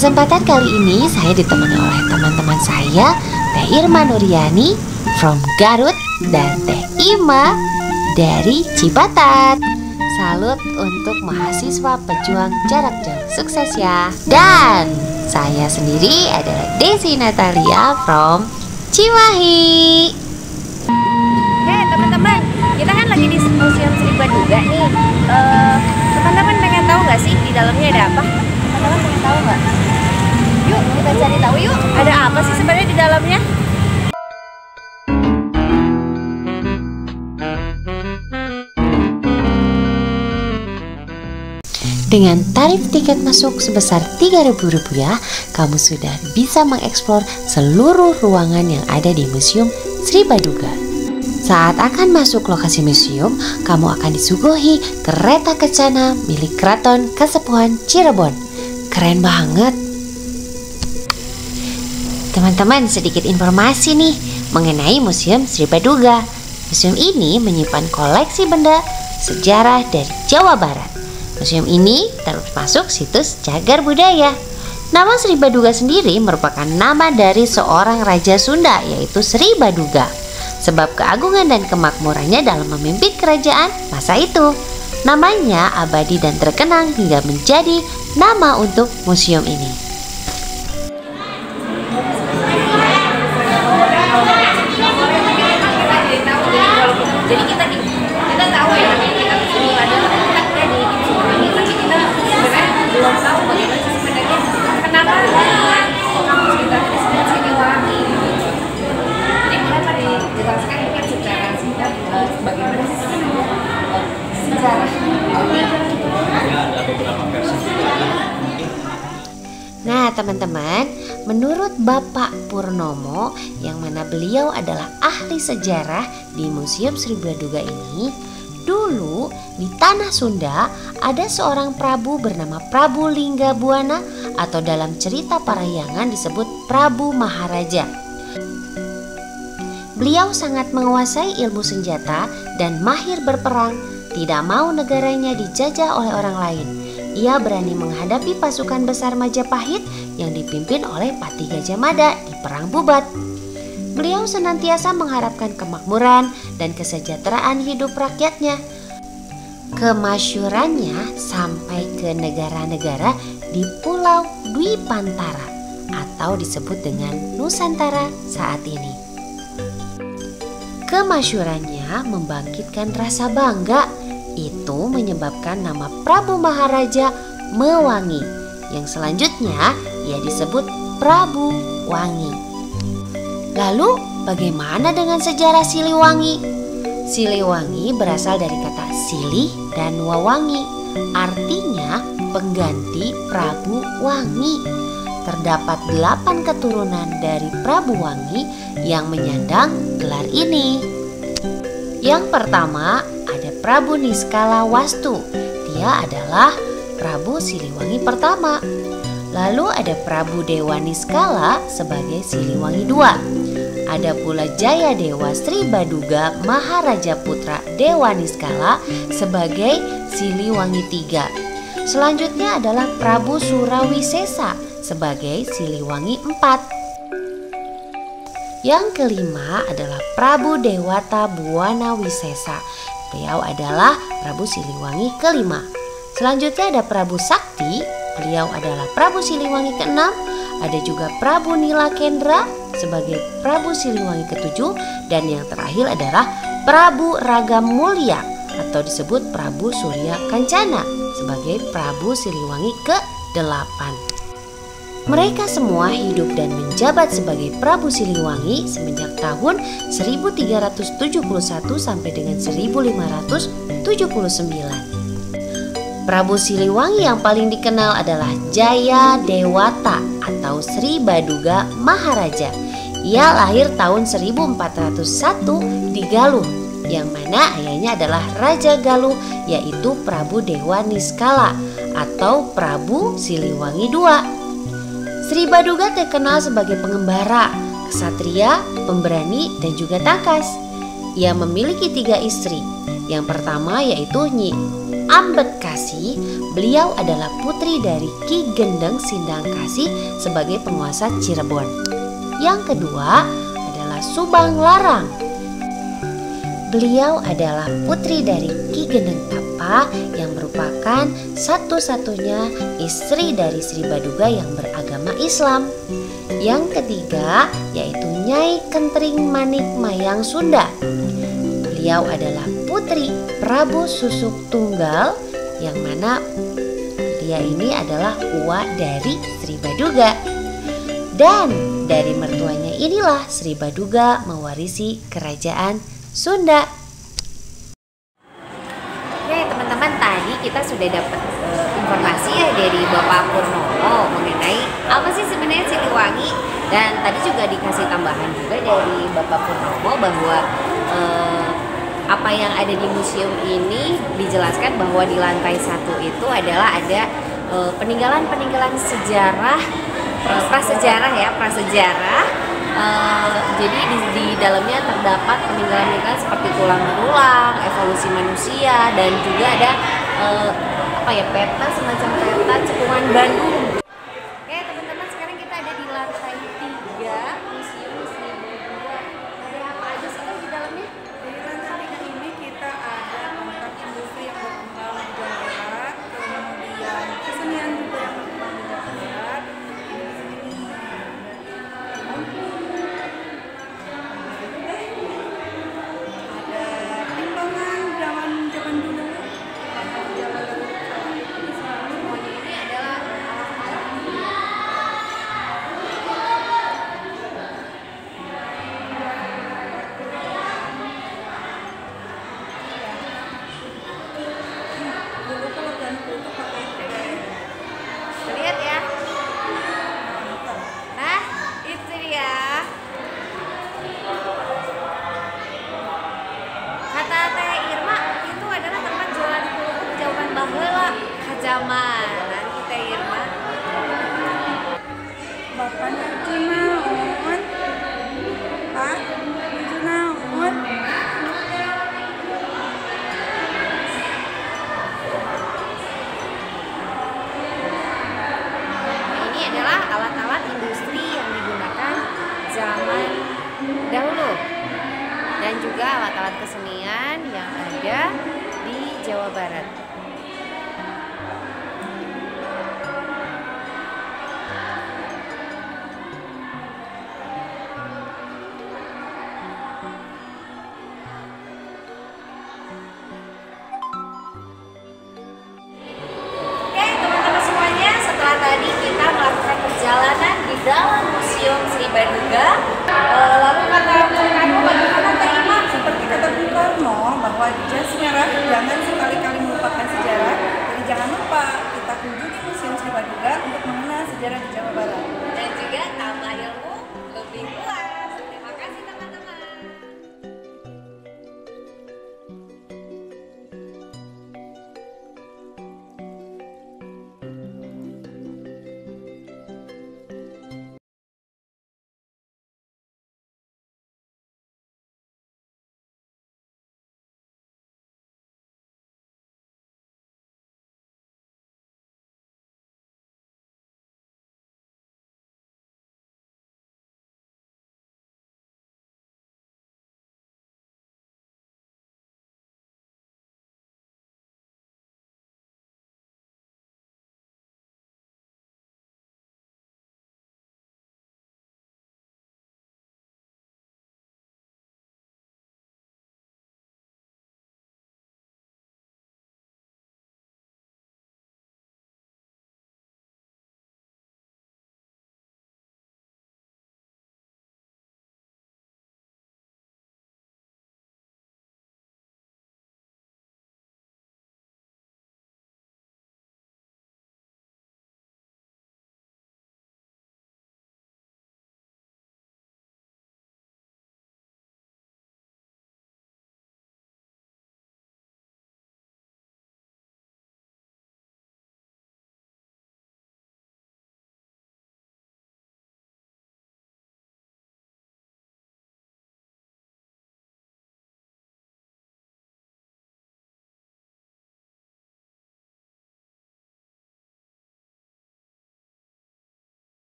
kesempatan kali ini saya ditemani oleh teman-teman saya, Teh Irma Nuriani from Garut dan Teh Ima dari Cipatat. Salut untuk mahasiswa pejuang jarak jauh, sukses ya. Dan saya sendiri adalah Desi Natalia from Cimahi. Hei teman-teman, kita kan lagi di Museum Sri Baduga nih. Teman-teman pengen tahu nggak sih di dalamnya ada apa? Teman-teman pengen tahu nggak? Yuk kita cari tahu yuk. Ada apa sih sebenarnya di dalamnya? Dengan tarif tiket masuk sebesar Rp3.000, kamu sudah bisa mengeksplor seluruh ruangan yang ada di Museum Sri Baduga. Saat akan masuk lokasi museum, kamu akan disuguhi kereta kencana milik Keraton Kasepuhan Cirebon. Keren banget. Teman-teman, sedikit informasi nih mengenai Museum Sri Baduga. Museum ini menyimpan koleksi benda sejarah dari Jawa Barat. Museum ini termasuk situs cagar budaya. Nama Sri Baduga sendiri merupakan nama dari seorang raja Sunda, yaitu Sri Baduga, sebab keagungan dan kemakmurannya dalam memimpin kerajaan masa itu. Namanya abadi dan terkenang hingga menjadi nama untuk museum ini. Jadi kita tahu ya, kita ada letaknya di Cimahi, tapi kita sebenarnya belum tahu bagaimana sih sebenarnya kenapa kampus kita ini sebenarnya Siliwangi. Jadi mulai dari dijelaskan mungkin secara singkat bagaimana sih sebenarnya sejarah ini. Ada beberapa versi. Nah teman-teman, menurut Bapak Purnomo, yang mana beliau adalah ahli sejarah di Museum Sri Baduga ini, dulu di tanah Sunda ada seorang prabu bernama Prabu Linggabuana, atau dalam cerita Parahyangan disebut Prabu Maharaja. Beliau sangat menguasai ilmu senjata dan mahir berperang, tidak mau negaranya dijajah oleh orang lain. Ia berani menghadapi pasukan besar Majapahit yang dipimpin oleh Patih Gajah Mada di Perang Bubat. Beliau senantiasa mengharapkan kemakmuran dan kesejahteraan hidup rakyatnya. Kemasyurannya sampai ke negara-negara di Pulau Dwipantara atau disebut dengan Nusantara saat ini. Kemasyurannya membangkitkan rasa bangga. Itu menyebabkan nama Prabu Maharaja mewangi, yang selanjutnya ia disebut Prabu Wangi. Lalu bagaimana dengan sejarah Siliwangi? Siliwangi berasal dari kata silih dan wawangi, artinya pengganti Prabu Wangi. Terdapat 8 keturunan dari Prabu Wangi yang menyandang gelar ini. Yang pertama ada Prabu Niskala Wastu. Dia adalah Prabu Siliwangi pertama. Lalu ada Prabu Dewa Niskala sebagai Siliwangi II. Ada pula Jayadewa Sri Baduga Maharaja Putra Dewa Niskala sebagai Siliwangi III. Selanjutnya adalah Prabu Surawisesa sebagai Siliwangi IV. Yang kelima adalah Prabu Dewata Buwana Wisesa. Beliau adalah Prabu Siliwangi kelima. Selanjutnya ada Prabu Sakti. Beliau adalah Prabu Siliwangi keenam. Ada juga Prabu Nilakendra sebagai Prabu Siliwangi ketujuh. Dan yang terakhir adalah Prabu Ragam Mulya atau disebut Prabu Surya Kancana sebagai Prabu Siliwangi ke-8. Mereka semua hidup dan menjabat sebagai Prabu Siliwangi semenjak tahun 1371 sampai dengan 1579. Prabu Siliwangi yang paling dikenal adalah Jayadewata atau Sri Baduga Maharaja. Ia lahir tahun 1401 di Galuh, yang mana ayahnya adalah Raja Galuh, yaitu Prabu Dewa Niskala atau Prabu Siliwangi II. Sri Baduga terkenal sebagai pengembara, ksatria, pemberani, dan juga tangkas. Ia memiliki 3 istri. Yang pertama yaitu Nyi Ambetkasi. Beliau adalah putri dari Ki Gendeng Sindangkasih sebagai penguasa Cirebon. Yang kedua adalah Subang Larang. Beliau adalah putri dari Ki Gendeng Tapa yang merupakan satu-satunya istri dari Sri Baduga yang beragama Islam. Yang ketiga yaitu Nyai Kentring Manik Mayang Sunda. Beliau adalah putri Prabu Susuk Tunggal yang mana dia ini adalah uwa dari Sri Baduga. Dan dari mertuanya inilah Sri Baduga mewarisi kerajaan Sunda. Oke teman-teman, tadi kita sudah dapat informasi ya dari Bapak Purnomo mengenai apa sih sebenarnya Siliwangi, dan tadi juga dikasih tambahan juga dari Bapak Purnomo bahwa apa yang ada di museum ini dijelaskan bahwa di lantai 1 itu adalah ada peninggalan-peninggalan sejarah, prasejarah. Jadi di dalamnya terdapat peninggalan-peninggalan seperti tulang belulang, evolusi manusia, dan juga ada peta, semacam peta cekungan Bandung. Oke teman-teman, sekarang kita ada di lantai 3 museum Sri Baduga. Ada apa aja sih kan di dalamnya? Di lantai 3 ini kita ada tempat industri yang berkembang di Jawa Barat, kemudian kesenian juga yang berkembang di Jawa Barat. Ada timbangan zaman dulu. Semuanya ini adalah Dulu kalau gantung itu pakai teh. lihat ya. Nah, itu dia. Kata Teh Irma, itu adalah tempat jualan kerupuk zaman baheula kajaman. Nanti Teh Irma. Bapaknya Junaon. Pak, Junaon. Ini adalah alat-alat industri yang digunakan zaman dahulu dan juga alat-alat kesenian yang ada di Jawa Barat.